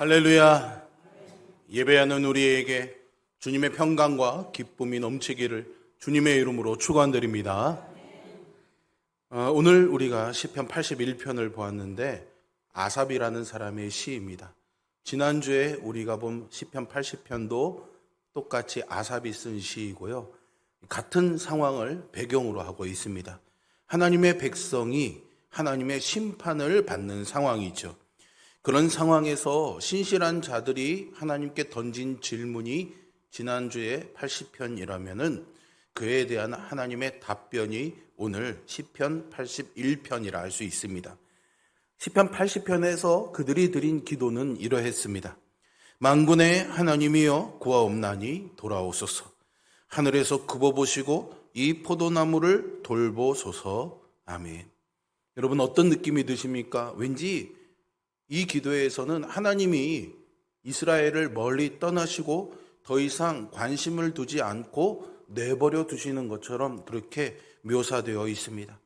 할렐루야. 예배하는 우리에게 주님의 평강과 기쁨이 넘치기를 주님의 이름으로 축원드립니다. 오늘 우리가 시편 81편을 보았는데 아삽이라는 사람의 시입니다. 지난주에 우리가 본 시편 80편도 똑같이 아삽이 쓴 시이고요. 같은 상황을 배경으로 하고 있습니다. 하나님의 백성이 하나님의 심판을 받는 상황이죠. 그런 상황에서 신실한 자들이 하나님께 던진 질문이 지난주에 80편이라면은 그에 대한 하나님의 답변이 오늘 시편 81편이라 할 수 있습니다. 시편 80편에서 그들이 드린 기도는 이러했습니다. 만군의 하나님이여 구하옵나니 돌아오소서. 하늘에서 굽어보시고 이 포도나무를 돌보소서. 아멘. 여러분 어떤 느낌이 드십니까? 왠지 이 기도에서는 하나님이 이스라엘을 멀리 떠나시고 더 이상 관심을 두지 않고 내버려 두시는 것처럼 그렇게 묘사되어 있습니다.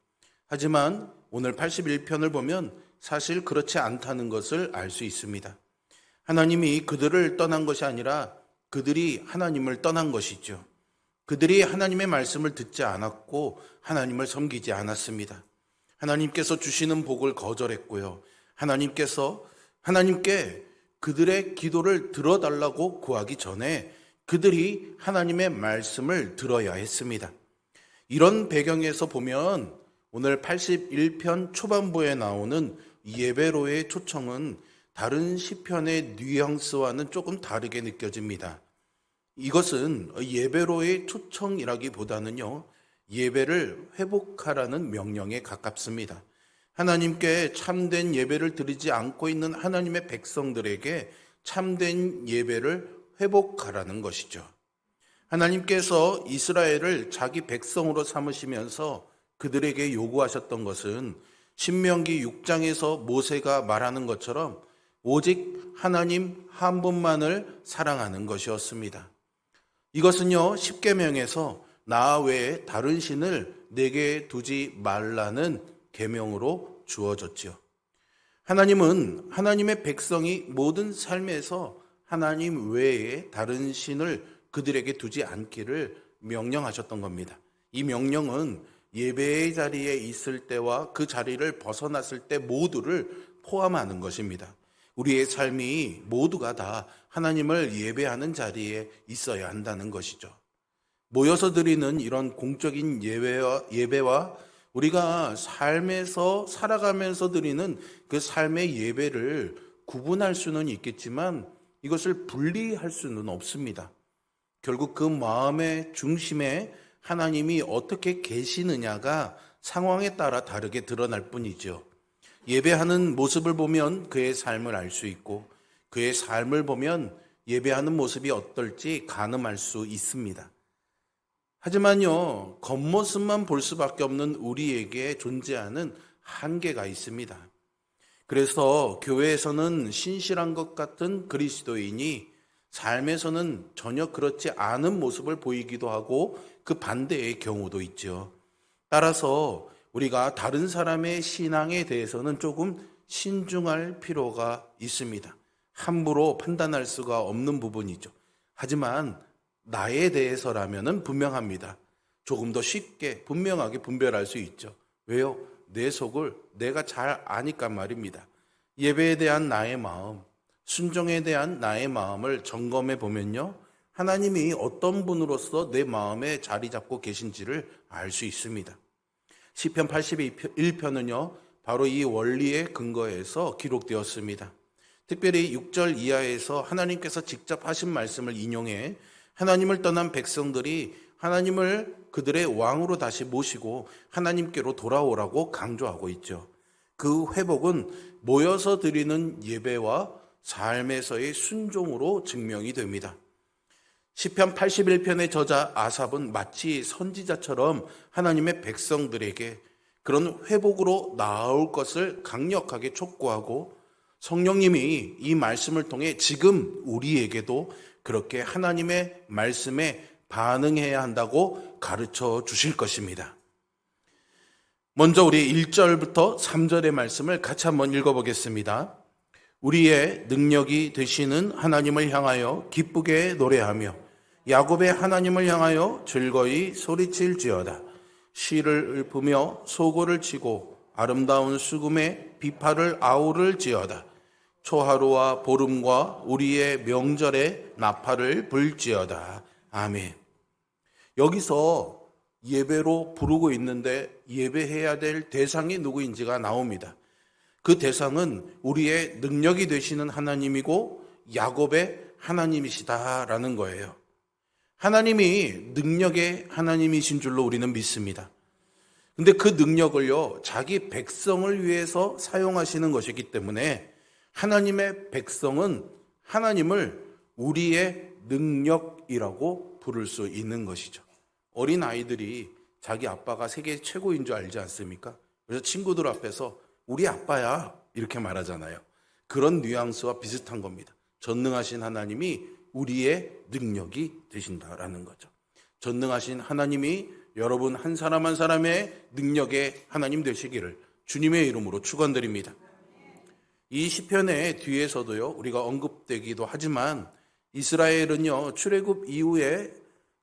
하지만 오늘 81편을 보면 사실 그렇지 않다는 것을 알 수 있습니다. 하나님이 그들을 떠난 것이 아니라 그들이 하나님을 떠난 것이죠. 그들이 하나님의 말씀을 듣지 않았고 하나님을 섬기지 않았습니다. 하나님께서 주시는 복을 거절했고요. 하나님께 그들의 기도를 들어달라고 구하기 전에 그들이 하나님의 말씀을 들어야 했습니다. 이런 배경에서 보면 오늘 81편 초반부에 나오는 예배로의 초청은 다른 시편의 뉘앙스와는 조금 다르게 느껴집니다. 이것은 예배로의 초청이라기보다는요, 예배를 회복하라는 명령에 가깝습니다. 하나님께 참된 예배를 드리지 않고 있는 하나님의 백성들에게 참된 예배를 회복하라는 것이죠. 하나님께서 이스라엘을 자기 백성으로 삼으시면서 그들에게 요구하셨던 것은 신명기 6장에서 모세가 말하는 것처럼 오직 하나님 한 분만을 사랑하는 것이었습니다. 이것은요, 십계명에서 나 외에 다른 신을 내게 두지 말라는 계명으로 주어졌지요. 하나님은 하나님의 백성이 모든 삶에서 하나님 외에 다른 신을 그들에게 두지 않기를 명령하셨던 겁니다. 이 명령은 예배의 자리에 있을 때와 그 자리를 벗어났을 때 모두를 포함하는 것입니다. 우리의 삶이 모두가 다 하나님을 예배하는 자리에 있어야 한다는 것이죠. 모여서 드리는 이런 공적인 예배와 우리가 삶에서 살아가면서 드리는 그 삶의 예배를 구분할 수는 있겠지만 이것을 분리할 수는 없습니다. 결국 그 마음의 중심에 하나님이 어떻게 계시느냐가 상황에 따라 다르게 드러날 뿐이죠. 예배하는 모습을 보면 그의 삶을 알 수 있고 그의 삶을 보면 예배하는 모습이 어떨지 가늠할 수 있습니다. 하지만요, 겉모습만 볼 수밖에 없는 우리에게 존재하는 한계가 있습니다. 그래서 교회에서는 신실한 것 같은 그리스도인이 삶에서는 전혀 그렇지 않은 모습을 보이기도 하고 그 반대의 경우도 있죠. 따라서 우리가 다른 사람의 신앙에 대해서는 조금 신중할 필요가 있습니다. 함부로 판단할 수가 없는 부분이죠. 하지만 나에 대해서라면은 분명합니다. 조금 더 쉽게 분명하게 분별할 수 있죠. 왜요? 내 속을 내가 잘 아니까 말입니다. 예배에 대한 나의 마음, 순종에 대한 나의 마음을 점검해 보면요, 하나님이 어떤 분으로서 내 마음에 자리 잡고 계신지를 알 수 있습니다. 시편 81편은요 바로 이 원리에 근거해서 기록되었습니다. 특별히 6절 이하에서 하나님께서 직접 하신 말씀을 인용해 하나님을 떠난 백성들이 하나님을 그들의 왕으로 다시 모시고 하나님께로 돌아오라고 강조하고 있죠. 그 회복은 모여서 드리는 예배와 삶에서의 순종으로 증명이 됩니다. 시편 81편의 저자 아삽은 마치 선지자처럼 하나님의 백성들에게 그런 회복으로 나아올 것을 강력하게 촉구하고 성령님이 이 말씀을 통해 지금 우리에게도 그렇게 하나님의 말씀에 반응해야 한다고 가르쳐 주실 것입니다. 먼저 우리 1절부터 3절의 말씀을 같이 한번 읽어보겠습니다. 우리의 능력이 되시는 하나님을 향하여 기쁘게 노래하며 야곱의 하나님을 향하여 즐거이 소리칠지어다. 시를 읊으며 소고를 치고 아름다운 수금에 비파를 아우를지어다. 초하루와 보름과 우리의 명절에 나팔을 불지어다. 아멘. 여기서 예배로 부르고 있는데 예배해야 될 대상이 누구인지가 나옵니다. 그 대상은 우리의 능력이 되시는 하나님이고 야곱의 하나님이시다라는 거예요. 하나님이 능력의 하나님이신 줄로 우리는 믿습니다. 근데 그 능력을요, 자기 백성을 위해서 사용하시는 것이기 때문에 하나님의 백성은 하나님을 우리의 능력이라고 부를 수 있는 것이죠. 어린 아이들이 자기 아빠가 세계 최고인 줄 알지 않습니까? 그래서 친구들 앞에서 우리 아빠야 이렇게 말하잖아요. 그런 뉘앙스와 비슷한 겁니다. 전능하신 하나님이 우리의 능력이 되신다라는 거죠. 전능하신 하나님이 여러분 한 사람 한 사람의 능력의 하나님 되시기를 주님의 이름으로 축원드립니다. 이 시편의 뒤에서도요, 우리가 언급되기도 하지만 이스라엘은요, 출애굽 이후에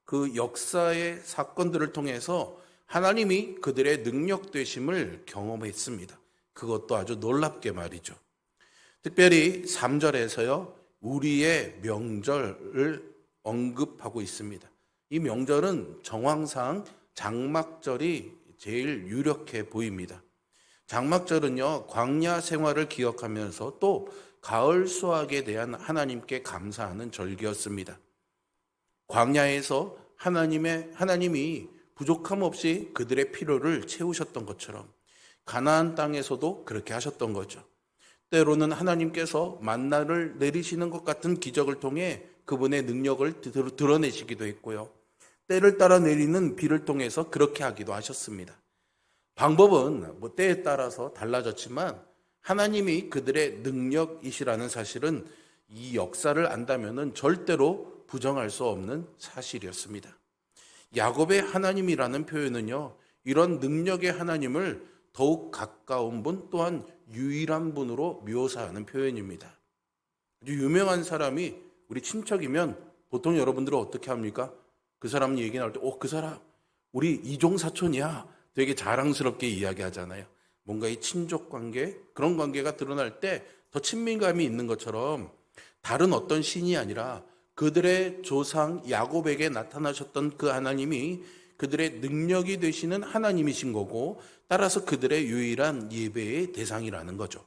그 역사의 사건들을 통해서 하나님이 그들의 능력 되심을 경험했습니다. 그것도 아주 놀랍게 말이죠. 특별히 3절에서요, 우리의 명절을 언급하고 있습니다. 이 명절은 정황상 장막절이 제일 유력해 보입니다. 장막절은요, 광야 생활을 기억하면서 또 가을 수확에 대한 하나님께 감사하는 절기였습니다. 광야에서 하나님이 부족함 없이 그들의 필요를 채우셨던 것처럼 가나안 땅에서도 그렇게 하셨던 거죠. 때로는 하나님께서 만나를 내리시는 것 같은 기적을 통해 그분의 능력을 드러내시기도 했고요. 때를 따라 내리는 비를 통해서 그렇게 하기도 하셨습니다. 방법은 때에 따라서 달라졌지만 하나님이 그들의 능력이시라는 사실은 이 역사를 안다면은 절대로 부정할 수 없는 사실이었습니다. 야곱의 하나님이라는 표현은요, 이런 능력의 하나님을 더욱 가까운 분 또한 유일한 분으로 묘사하는 표현입니다. 아주 유명한 사람이 우리 친척이면 보통 여러분들은 어떻게 합니까? 그 사람 얘기 나올 때, 그 사람 우리 이종 사촌이야. 되게 자랑스럽게 이야기하잖아요. 뭔가 이 친족 관계, 그런 관계가 드러날 때 더 친밀감이 있는 것처럼 다른 어떤 신이 아니라 그들의 조상 야곱에게 나타나셨던 그 하나님이 그들의 능력이 되시는 하나님이신 거고, 따라서 그들의 유일한 예배의 대상이라는 거죠.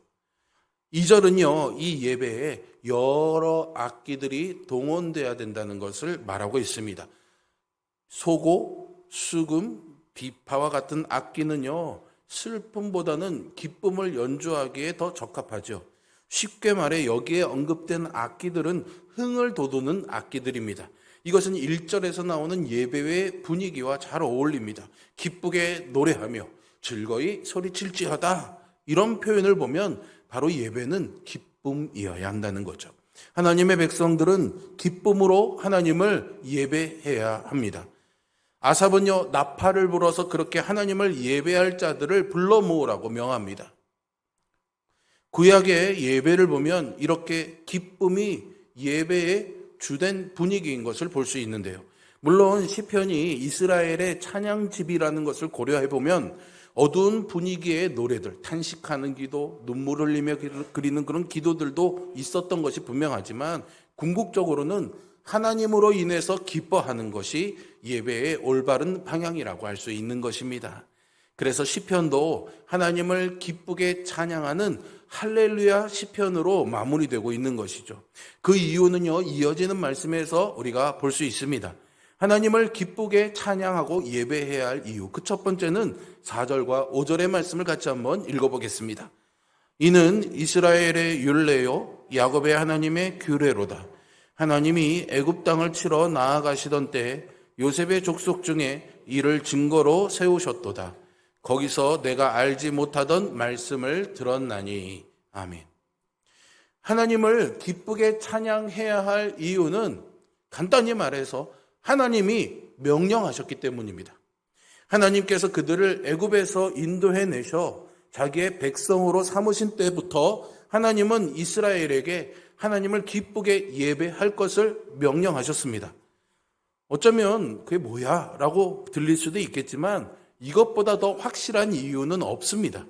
2절은요, 이 예배에 여러 악기들이 동원돼야 된다는 것을 말하고 있습니다. 소고, 수금, 비파와 같은 악기는요, 슬픔보다는 기쁨을 연주하기에 더 적합하죠. 쉽게 말해 여기에 언급된 악기들은 흥을 돋우는 악기들입니다. 이것은 1절에서 나오는 예배의 분위기와 잘 어울립니다. 기쁘게 노래하며 즐거이 소리칠지어다. 이런 표현을 보면 바로 예배는 기쁨이어야 한다는 거죠. 하나님의 백성들은 기쁨으로 하나님을 예배해야 합니다. 아삽은요, 나팔을 불어서 그렇게 하나님을 예배할 자들을 불러 모으라고 명합니다. 구약의 예배를 보면 이렇게 기쁨이 예배의 주된 분위기인 것을 볼 수 있는데요. 물론 시편이 이스라엘의 찬양집이라는 것을 고려해 보면 어두운 분위기의 노래들, 탄식하는 기도, 눈물 흘리며 그리는 그런 기도들도 있었던 것이 분명하지만 궁극적으로는 하나님으로 인해서 기뻐하는 것이 예배의 올바른 방향이라고 할 수 있는 것입니다. 그래서 시편도 하나님을 기쁘게 찬양하는 할렐루야 시편으로 마무리되고 있는 것이죠. 그 이유는요, 이어지는 말씀에서 우리가 볼 수 있습니다. 하나님을 기쁘게 찬양하고 예배해야 할 이유, 그 첫 번째는 4절과 5절의 말씀을 같이 한번 읽어보겠습니다. 이는 이스라엘의 율례요 야곱의 하나님의 규례로다. 하나님이 애굽 땅을 치러 나아가시던 때에 요셉의 족속 중에 이를 증거로 세우셨도다. 거기서 내가 알지 못하던 말씀을 들었나니. 아멘. 하나님을 기쁘게 찬양해야 할 이유는 간단히 말해서 하나님이 명령하셨기 때문입니다. 하나님께서 그들을 애굽에서 인도해내셔 자기의 백성으로 삼으신 때부터 하나님은 이스라엘에게 하나님을 기쁘게 예배할 것을 명령하셨습니다. 어쩌면 그게 뭐야? 라고 들릴 수도 있겠지만 이것보다 더 확실한 이유는 없습니다.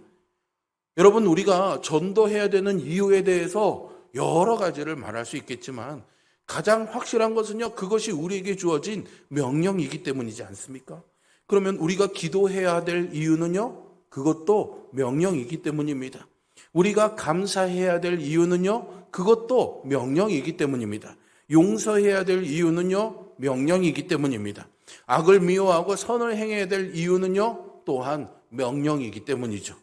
여러분, 우리가 전도해야 되는 이유에 대해서 여러 가지를 말할 수 있겠지만 가장 확실한 것은요, 그것이 우리에게 주어진 명령이기 때문이지 않습니까? 그러면 우리가 기도해야 될 이유는요, 그것도 명령이기 때문입니다. 우리가 감사해야 될 이유는요, 그것도 명령이기 때문입니다. 용서해야 될 이유는요, 명령이기 때문입니다. 악을 미워하고 선을 행해야 될 이유는요, 또한 명령이기 때문이죠.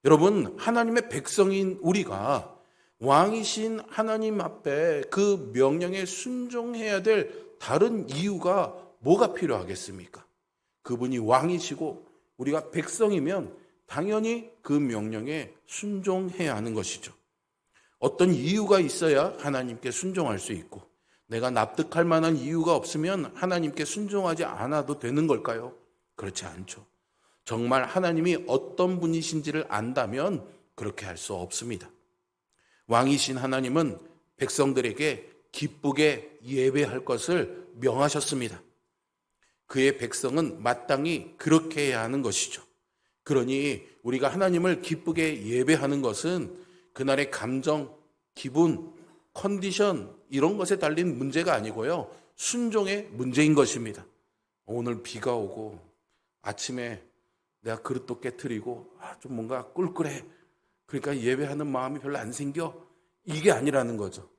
여러분, 하나님의 백성인 우리가 왕이신 하나님 앞에 그 명령에 순종해야 될 다른 이유가 뭐가 필요하겠습니까? 그분이 왕이시고 우리가 백성이면 당연히 그 명령에 순종해야 하는 것이죠. 어떤 이유가 있어야 하나님께 순종할 수 있고 내가 납득할 만한 이유가 없으면 하나님께 순종하지 않아도 되는 걸까요? 그렇지 않죠. 정말 하나님이 어떤 분이신지를 안다면 그렇게 할 수 없습니다. 왕이신 하나님은 백성들에게 기쁘게 예배할 것을 명하셨습니다. 그의 백성은 마땅히 그렇게 해야 하는 것이죠. 그러니 우리가 하나님을 기쁘게 예배하는 것은 그날의 감정, 기분, 컨디션 이런 것에 달린 문제가 아니고요. 순종의 문제인 것입니다. 오늘 비가 오고 아침에 내가 그릇도 깨트리고 좀 뭔가 꿀꿀해. 그러니까 예배하는 마음이 별로 안 생겨. 이게 아니라는 거죠.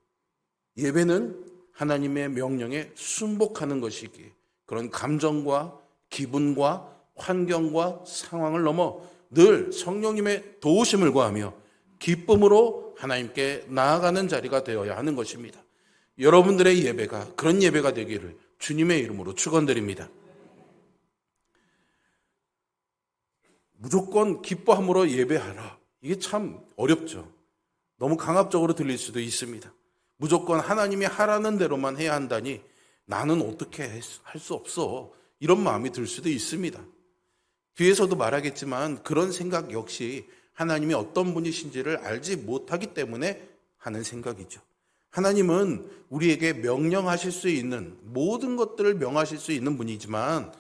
예배는 하나님의 명령에 순복하는 것이기에 그런 감정과 기분과 환경과 상황을 넘어 늘 성령님의 도우심을 구하며 기쁨으로 하나님께 나아가는 자리가 되어야 하는 것입니다. 여러분들의 예배가 그런 예배가 되기를 주님의 이름으로 축원드립니다. 무조건 기뻐함으로 예배하라. 이게 참 어렵죠. 너무 강압적으로 들릴 수도 있습니다. 무조건 하나님이 하라는 대로만 해야 한다니 나는 어떻게 할 수 없어. 이런 마음이 들 수도 있습니다. 뒤에서도 말하겠지만 그런 생각 역시 하나님이 어떤 분이신지를 알지 못하기 때문에 하는 생각이죠. 하나님은 우리에게 명령하실 수 있는 모든 것들을 명하실 수 있는 분이지만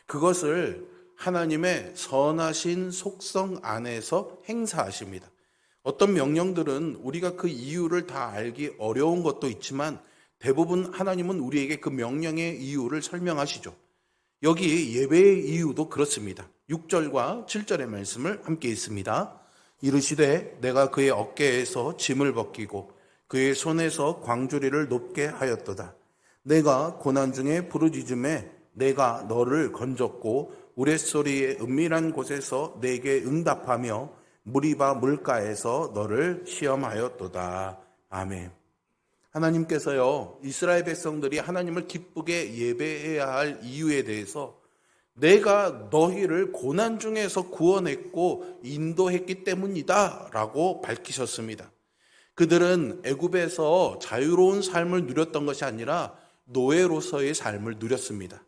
그것을 하나님의 선하신 속성 안에서 행사하십니다. 어떤 명령들은 우리가 그 이유를 다 알기 어려운 것도 있지만 대부분 하나님은 우리에게 그 명령의 이유를 설명하시죠. 여기 예배의 이유도 그렇습니다. 6절과 7절의 말씀을 함께 읽습니다. 이르시되 내가 그의 어깨에서 짐을 벗기고 그의 손에서 광주리를 높게 하였도다. 내가 고난 중에 부르짖음에 내가 너를 건졌고 우레소리의 은밀한 곳에서 내게 응답하며 무리바 물가에서 너를 시험하였도다. 아멘. 하나님께서요, 이스라엘 백성들이 하나님을 기쁘게 예배해야 할 이유에 대해서 내가 너희를 고난 중에서 구원했고 인도했기 때문이다 라고 밝히셨습니다. 그들은 애굽에서 자유로운 삶을 누렸던 것이 아니라 노예로서의 삶을 누렸습니다.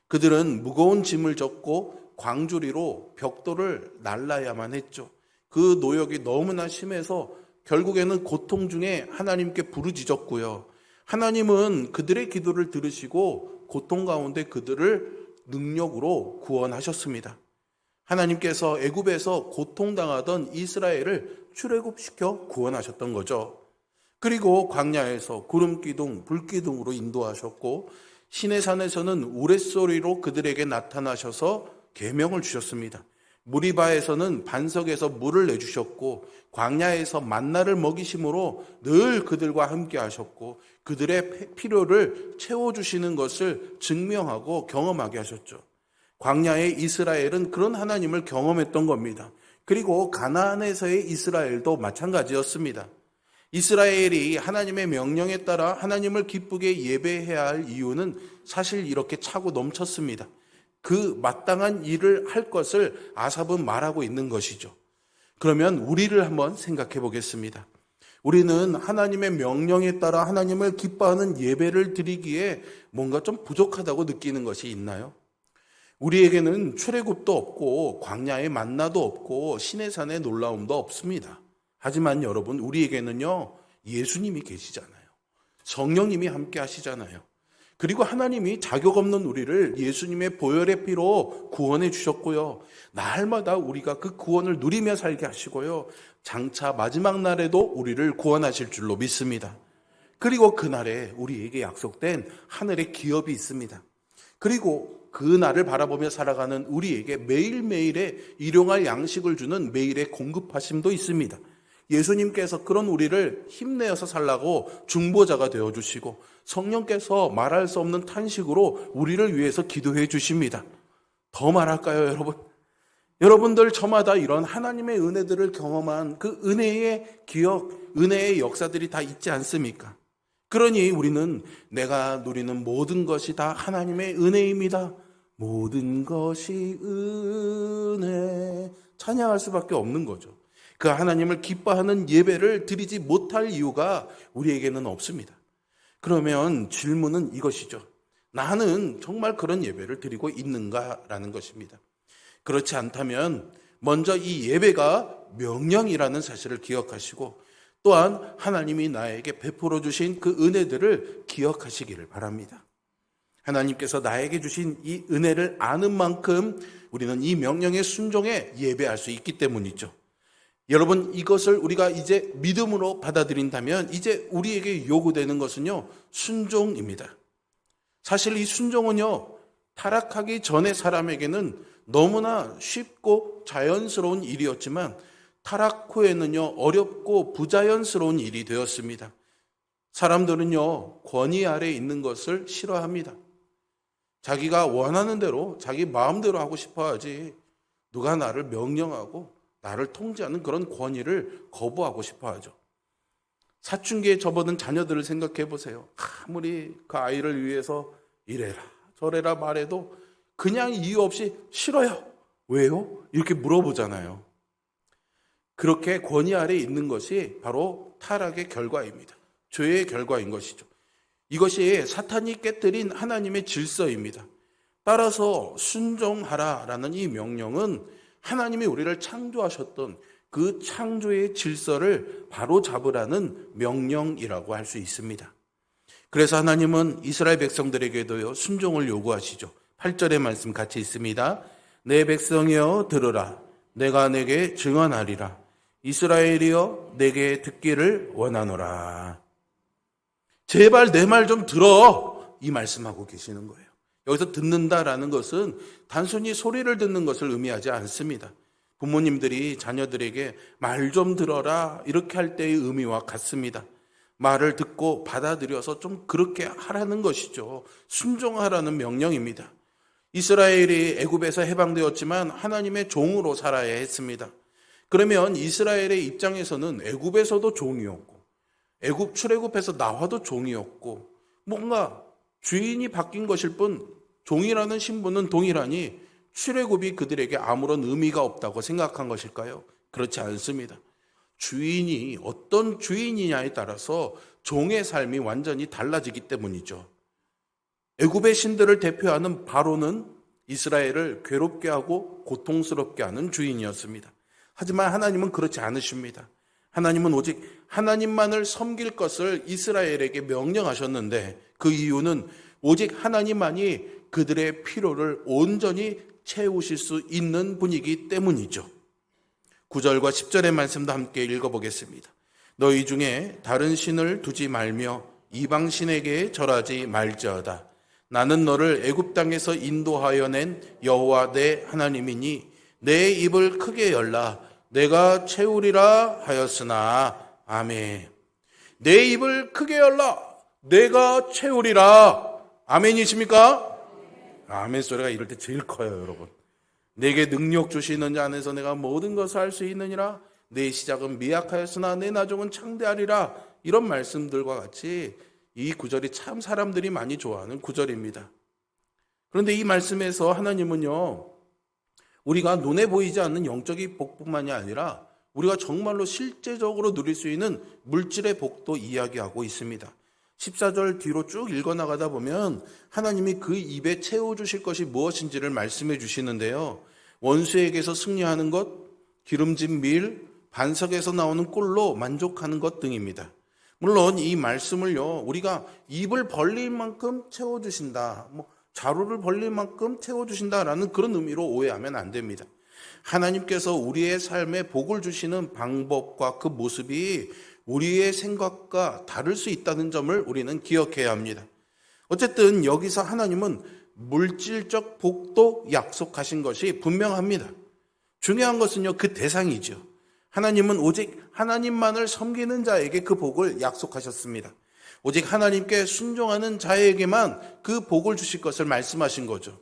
그들은 무거운 짐을 졌고 광주리로 벽돌을 날라야만 했죠. 그 노역이 너무나 심해서 결국에는 고통 중에 하나님께 부르짖었고요. 하나님은 그들의 기도를 들으시고 고통 가운데 그들을 능력으로 구원하셨습니다. 하나님께서 애굽에서 고통당하던 이스라엘을 출애굽시켜 구원하셨던 거죠. 그리고 광야에서 구름기둥, 불기둥으로 인도하셨고 시내산에서는 우레소리로 그들에게 나타나셔서 계명을 주셨습니다. 무리바에서는 반석에서 물을 내주셨고 광야에서 만나를 먹이심으로 늘 그들과 함께 하셨고 그들의 필요를 채워주시는 것을 증명하고 경험하게 하셨죠. 광야의 이스라엘은 그런 하나님을 경험했던 겁니다. 그리고 가나안에서의 이스라엘도 마찬가지였습니다. 이스라엘이 하나님의 명령에 따라 하나님을 기쁘게 예배해야 할 이유는 사실 이렇게 차고 넘쳤습니다. 그 마땅한 일을 할 것을 아삽은 말하고 있는 것이죠. 그러면 우리를 한번 생각해 보겠습니다. 우리는 하나님의 명령에 따라 하나님을 기뻐하는 예배를 드리기에 뭔가 좀 부족하다고 느끼는 것이 있나요? 우리에게는 출애굽도 없고 광야의 만나도 없고 시내산의 놀라움도 없습니다. 하지만 여러분, 우리에게는요, 예수님이 계시잖아요. 성령님이 함께 하시잖아요. 그리고 하나님이 자격 없는 우리를 예수님의 보혈의 피로 구원해 주셨고요. 날마다 우리가 그 구원을 누리며 살게 하시고요. 장차 마지막 날에도 우리를 구원하실 줄로 믿습니다. 그리고 그날에 우리에게 약속된 하늘의 기업이 있습니다. 그리고 그 날을 바라보며 살아가는 우리에게 매일매일의 일용할 양식을 주는 매일의 공급하심도 있습니다. 예수님께서 그런 우리를 힘내어서 살라고 중보자가 되어주시고 성령께서 말할 수 없는 탄식으로 우리를 위해서 기도해 주십니다. 더 말할까요, 여러분? 여러분들 저마다 이런 하나님의 은혜들을 경험한 그 은혜의 기억, 은혜의 역사들이 다 있지 않습니까? 그러니 우리는 내가 누리는 모든 것이 다 하나님의 은혜입니다. 모든 것이 은혜. 찬양할 수밖에 없는 거죠. 그 하나님을 기뻐하는 예배를 드리지 못할 이유가 우리에게는 없습니다. 그러면 질문은 이것이죠. 나는 정말 그런 예배를 드리고 있는가라는 것입니다. 그렇지 않다면 먼저 이 예배가 명령이라는 사실을 기억하시고 또한 하나님이 나에게 베풀어 주신 그 은혜들을 기억하시기를 바랍니다. 하나님께서 나에게 주신 이 은혜를 아는 만큼 우리는 이 명령의 순종에 예배할 수 있기 때문이죠. 여러분, 이것을 우리가 이제 믿음으로 받아들인다면 이제 우리에게 요구되는 것은요, 순종입니다. 사실 이 순종은요, 타락하기 전의 사람에게는 너무나 쉽고 자연스러운 일이었지만 타락 후에는요, 어렵고 부자연스러운 일이 되었습니다. 사람들은요, 권위 아래에 있는 것을 싫어합니다. 자기가 원하는 대로 자기 마음대로 하고 싶어 하지 누가 나를 명령하고 나를 통제하는 그런 권위를 거부하고 싶어 하죠. 사춘기에 접어든 자녀들을 생각해 보세요. 아무리 그 아이를 위해서 이래라 저래라 말해도 그냥 이유 없이 싫어요. 왜요? 이렇게 물어보잖아요. 그렇게 권위 아래에 있는 것이 바로 타락의 결과입니다. 죄의 결과인 것이죠. 이것이 사탄이 깨뜨린 하나님의 질서입니다. 따라서 순종하라라는 이 명령은 하나님이 우리를 창조하셨던 그 창조의 질서를 바로 잡으라는 명령이라고 할 수 있습니다. 그래서 하나님은 이스라엘 백성들에게도요, 순종을 요구하시죠. 8절의 말씀 같이 있습니다. 내 백성이여 들으라. 내가 내게 증언하리라. 이스라엘이여 내게 듣기를 원하노라. 제발 내 말 좀 들어. 이 말씀하고 계시는 거예요. 여기서 듣는다라는 것은 단순히 소리를 듣는 것을 의미하지 않습니다. 부모님들이 자녀들에게 말 좀 들어라 이렇게 할 때의 의미와 같습니다. 말을 듣고 받아들여서 좀 그렇게 하라는 것이죠. 순종하라는 명령입니다. 이스라엘이 애굽에서 해방되었지만 하나님의 종으로 살아야 했습니다. 그러면 이스라엘의 입장에서는 애굽에서도 종이었고 애굽 출애굽해서 나와도 종이었고 뭔가 주인이 바뀐 것일 뿐 종이라는 신분은 동일하니 출애굽이 그들에게 아무런 의미가 없다고 생각한 것일까요? 그렇지 않습니다. 주인이 어떤 주인이냐에 따라서 종의 삶이 완전히 달라지기 때문이죠. 애굽의 신들을 대표하는 바로는 이스라엘을 괴롭게 하고 고통스럽게 하는 주인이었습니다. 하지만 하나님은 그렇지 않으십니다. 하나님은 오직 하나님만을 섬길 것을 이스라엘에게 명령하셨는데 그 이유는 오직 하나님만이 그들의 필요를 온전히 채우실 수 있는 분이기 때문이죠. 9절과 10절의 말씀도 함께 읽어보겠습니다. 너희 중에 다른 신을 두지 말며 이방 신에게 절하지 말지어다. 나는 너를 애굽 땅에서 인도하여 낸 여호와 내 하나님이니 내 입을 크게 열라 내가 채우리라 하였으나. 아멘. 내 입을 크게 열라 내가 채우리라. 아멘이십니까? 아멘 소리가 이럴 때 제일 커요, 여러분. 내게 능력 주시는 자 안에서 내가 모든 것을 할 수 있느니라. 내 시작은 미약하였으나 내 나중은 창대하리라. 이런 말씀들과 같이 이 구절이 참 사람들이 많이 좋아하는 구절입니다. 그런데 이 말씀에서 하나님은요, 우리가 눈에 보이지 않는 영적인 복뿐만이 아니라 우리가 정말로 실제적으로 누릴 수 있는 물질의 복도 이야기하고 있습니다. 14절 뒤로 쭉 읽어나가다 보면 하나님이 그 입에 채워주실 것이 무엇인지를 말씀해 주시는데요. 원수에게서 승리하는 것, 기름진 밀, 반석에서 나오는 꿀로 만족하는 것 등입니다. 물론 이 말씀을요, 우리가 입을 벌릴 만큼 채워주신다, 자루를 벌릴 만큼 채워주신다라는 그런 의미로 오해하면 안 됩니다. 하나님께서 우리의 삶에 복을 주시는 방법과 그 모습이 우리의 생각과 다를 수 있다는 점을 우리는 기억해야 합니다. 어쨌든 여기서 하나님은 물질적 복도 약속하신 것이 분명합니다. 중요한 것은요, 그 대상이죠. 하나님은 오직 하나님만을 섬기는 자에게 그 복을 약속하셨습니다. 오직 하나님께 순종하는 자에게만 그 복을 주실 것을 말씀하신 거죠.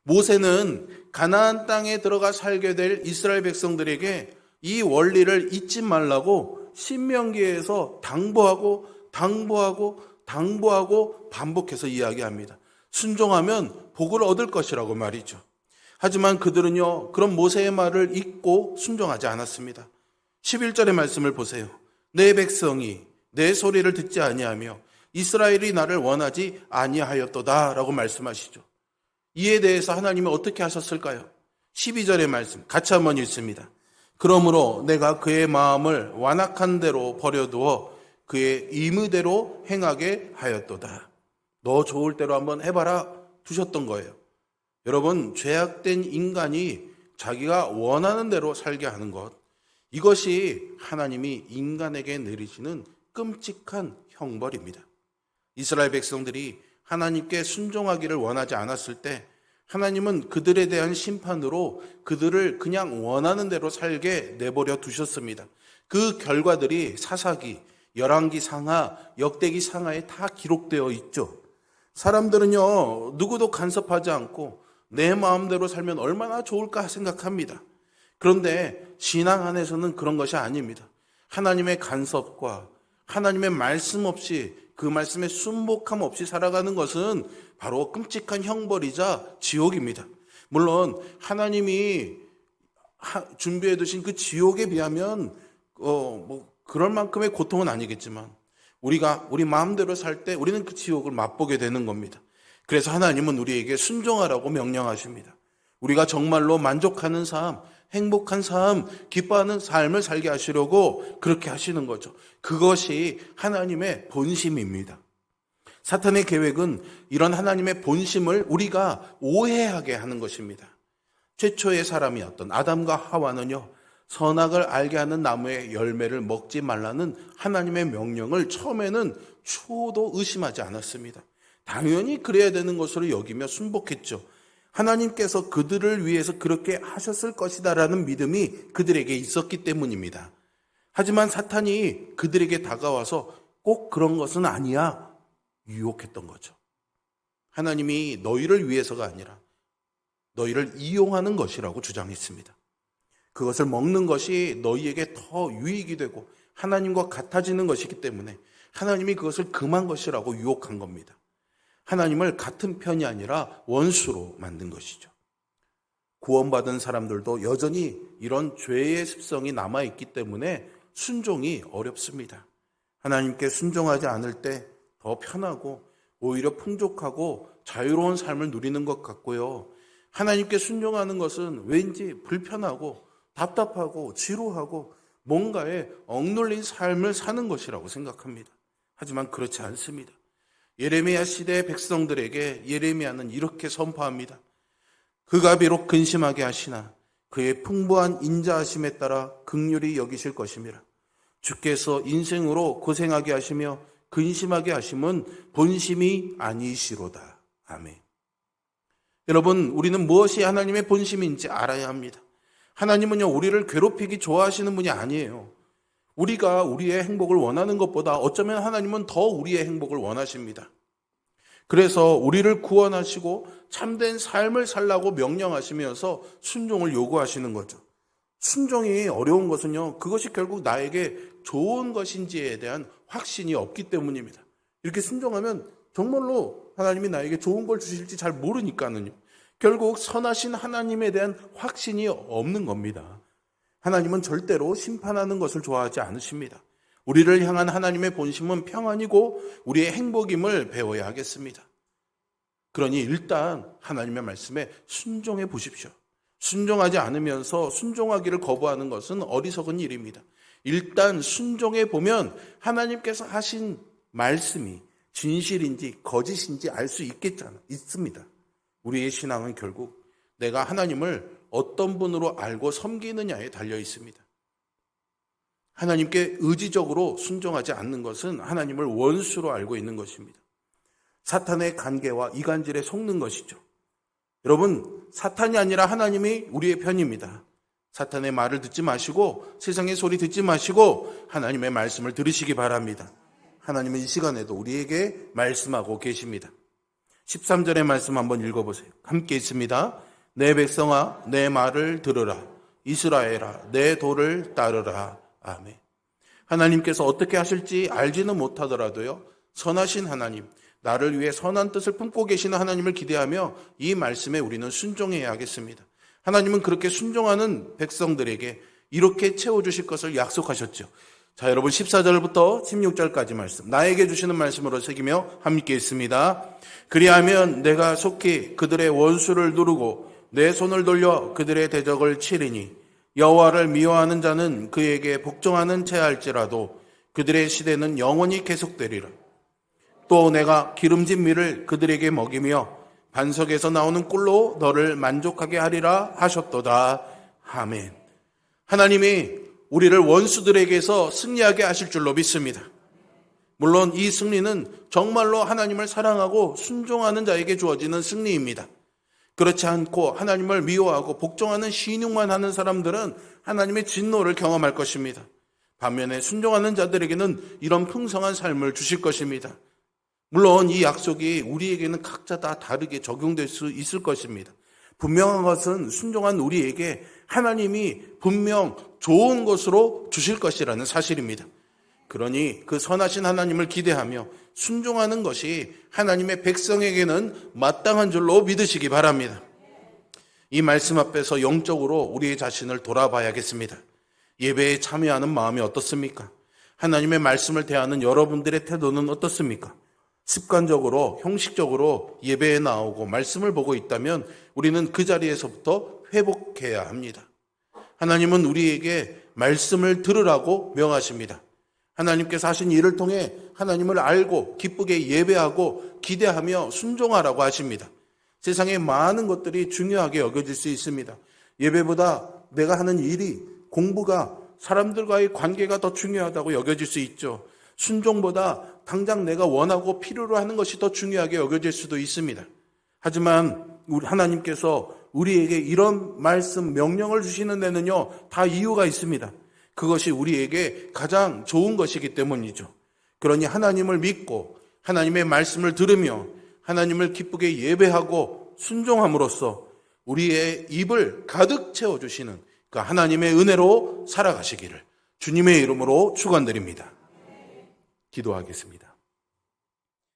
모세는 가나안 땅에 들어가 살게 될 이스라엘 백성들에게 이 원리를 잊지 말라고 신명기에서 당부하고 반복해서 이야기합니다. 순종하면 복을 얻을 것이라고 말이죠. 하지만 그들은요, 그런 모세의 말을 잊고 순종하지 않았습니다. 11절의 말씀을 보세요. 내 백성이 내 소리를 듣지 아니하며 이스라엘이 나를 원하지 아니하였도다 라고 말씀하시죠. 이에 대해서 하나님이 어떻게 하셨을까요? 12절의 말씀 같이 한번 읽습니다. 그러므로 내가 그의 마음을 완악한 대로 버려두어 그의 임의대로 행하게 하였도다. 너 좋을 대로 한번 해봐라 두셨던 거예요. 여러분, 죄악된 인간이 자기가 원하는 대로 살게 하는 것, 이것이 하나님이 인간에게 내리시는 끔찍한 형벌입니다. 이스라엘 백성들이 하나님께 순종하기를 원하지 않았을 때 하나님은 그들에 대한 심판으로 그들을 그냥 원하는 대로 살게 내버려 두셨습니다. 그 결과들이 사사기, 열왕기 상하, 역대기 상하에 다 기록되어 있죠. 사람들은요, 누구도 간섭하지 않고 내 마음대로 살면 얼마나 좋을까 생각합니다. 그런데 신앙 안에서는 그런 것이 아닙니다. 하나님의 간섭과 하나님의 말씀 없이, 그 말씀에 순복함 없이 살아가는 것은 바로 끔찍한 형벌이자 지옥입니다. 물론 하나님이 준비해 두신 그 지옥에 비하면 그럴 만큼의 고통은 아니겠지만 우리가 우리 마음대로 살 때 우리는 그 지옥을 맛보게 되는 겁니다. 그래서 하나님은 우리에게 순종하라고 명령하십니다. 우리가 정말로 만족하는 삶, 행복한 삶, 기뻐하는 삶을 살게 하시려고 그렇게 하시는 거죠. 그것이 하나님의 본심입니다. 사탄의 계획은 이런 하나님의 본심을 우리가 오해하게 하는 것입니다. 최초의 사람이었던 아담과 하와는요, 선악을 알게 하는 나무의 열매를 먹지 말라는 하나님의 명령을 처음에는 초도 의심하지 않았습니다. 당연히 그래야 되는 것으로 여기며 순복했죠. 하나님께서 그들을 위해서 그렇게 하셨을 것이다라는 믿음이 그들에게 있었기 때문입니다. 하지만 사탄이 그들에게 다가와서 꼭 그런 것은 아니야 유혹했던 거죠. 하나님이 너희를 위해서가 아니라 너희를 이용하는 것이라고 주장했습니다. 그것을 먹는 것이 너희에게 더 유익이 되고 하나님과 같아지는 것이기 때문에 하나님이 그것을 금한 것이라고 유혹한 겁니다. 하나님을 같은 편이 아니라 원수로 만든 것이죠. 구원받은 사람들도 여전히 이런 죄의 습성이 남아있기 때문에 순종이 어렵습니다. 하나님께 순종하지 않을 때 더 편하고 오히려 풍족하고 자유로운 삶을 누리는 것 같고요. 하나님께 순종하는 것은 왠지 불편하고 답답하고 지루하고 뭔가에 억눌린 삶을 사는 것이라고 생각합니다. 하지만 그렇지 않습니다. 예레미야 시대의 백성들에게 예레미야는 이렇게 선포합니다. 그가 비록 근심하게 하시나 그의 풍부한 인자하심에 따라 긍휼히 여기실 것임이라. 주께서 인생으로 고생하게 하시며 근심하게 하심은 본심이 아니시로다. 아멘. 여러분, 우리는 무엇이 하나님의 본심인지 알아야 합니다. 하나님은요, 우리를 괴롭히기 좋아하시는 분이 아니에요. 우리가 우리의 행복을 원하는 것보다 어쩌면 하나님은 더 우리의 행복을 원하십니다. 그래서 우리를 구원하시고 참된 삶을 살라고 명령하시면서 순종을 요구하시는 거죠. 순종이 어려운 것은요, 그것이 결국 나에게 좋은 것인지에 대한 확신이 없기 때문입니다. 이렇게 순종하면 정말로 하나님이 나에게 좋은 걸 주실지 잘 모르니까는요, 결국 선하신 하나님에 대한 확신이 없는 겁니다. 하나님은 절대로 심판하는 것을 좋아하지 않으십니다. 우리를 향한 하나님의 본심은 평안이고 우리의 행복임을 배워야 하겠습니다. 그러니 일단 하나님의 말씀에 순종해 보십시오. 순종하지 않으면서 순종하기를 거부하는 것은 어리석은 일입니다. 일단 순종해 보면 하나님께서 하신 말씀이 진실인지 거짓인지 알 수 있습니다. 우리의 신앙은 결국 내가 하나님을 어떤 분으로 알고 섬기느냐에 달려 있습니다. 하나님께 의지적으로 순종하지 않는 것은 하나님을 원수로 알고 있는 것입니다. 사탄의 간계와 이간질에 속는 것이죠. 여러분, 사탄이 아니라 하나님이 우리의 편입니다. 사탄의 말을 듣지 마시고 세상의 소리 듣지 마시고 하나님의 말씀을 들으시기 바랍니다. 하나님은 이 시간에도 우리에게 말씀하고 계십니다. 13절의 말씀 한번 읽어보세요. 함께 있습니다. 내 백성아 내 말을 들으라. 이스라엘아 내 도를 따르라. 아멘. 하나님께서 어떻게 하실지 알지는 못하더라도요, 선하신 하나님, 나를 위해 선한 뜻을 품고 계시는 하나님을 기대하며 이 말씀에 우리는 순종해야 하겠습니다. 하나님은 그렇게 순종하는 백성들에게 이렇게 채워주실 것을 약속하셨죠. 자, 여러분 14절부터 16절까지 말씀, 나에게 주시는 말씀으로 새기며 함께 있습니다. 그리하면 내가 속히 그들의 원수를 누르고 내 손을 돌려 그들의 대적을 치리니 여호와를 미워하는 자는 그에게 복종하는 채 할지라도 그들의 시대는 영원히 계속되리라. 또 내가 기름진 밀을 그들에게 먹이며 반석에서 나오는 꿀로 너를 만족하게 하리라 하셨도다. 아멘. 하나님이 우리를 원수들에게서 승리하게 하실 줄로 믿습니다. 물론 이 승리는 정말로 하나님을 사랑하고 순종하는 자에게 주어지는 승리입니다. 그렇지 않고 하나님을 미워하고 복종하는 신용만 하는 사람들은 하나님의 진노를 경험할 것입니다. 반면에 순종하는 자들에게는 이런 풍성한 삶을 주실 것입니다. 물론 이 약속이 우리에게는 각자 다 다르게 적용될 수 있을 것입니다. 분명한 것은 순종한 우리에게 하나님이 분명 좋은 것으로 주실 것이라는 사실입니다. 그러니 그 선하신 하나님을 기대하며 순종하는 것이 하나님의 백성에게는 마땅한 줄로 믿으시기 바랍니다. 이 말씀 앞에서 영적으로 우리의 자신을 돌아봐야겠습니다. 예배에 참여하는 마음이 어떻습니까? 하나님의 말씀을 대하는 여러분들의 태도는 어떻습니까? 습관적으로, 형식적으로 예배에 나오고 말씀을 보고 있다면 우리는 그 자리에서부터 회복해야 합니다. 하나님은 우리에게 말씀을 들으라고 명하십니다. 하나님께서 하신 일을 통해 하나님을 알고 기쁘게 예배하고 기대하며 순종하라고 하십니다. 세상에 많은 것들이 중요하게 여겨질 수 있습니다. 예배보다 내가 하는 일이, 공부가, 사람들과의 관계가 더 중요하다고 여겨질 수 있죠. 순종보다 당장 내가 원하고 필요로 하는 것이 더 중요하게 여겨질 수도 있습니다. 하지만 우리 하나님께서 우리에게 이런 말씀, 명령을 주시는 데는요, 다 이유가 있습니다. 그것이 우리에게 가장 좋은 것이기 때문이죠. 그러니 하나님을 믿고 하나님의 말씀을 들으며 하나님을 기쁘게 예배하고 순종함으로써 우리의 입을 가득 채워주시는 그 하나님의 은혜로 살아가시기를 주님의 이름으로 축원드립니다. 기도하겠습니다.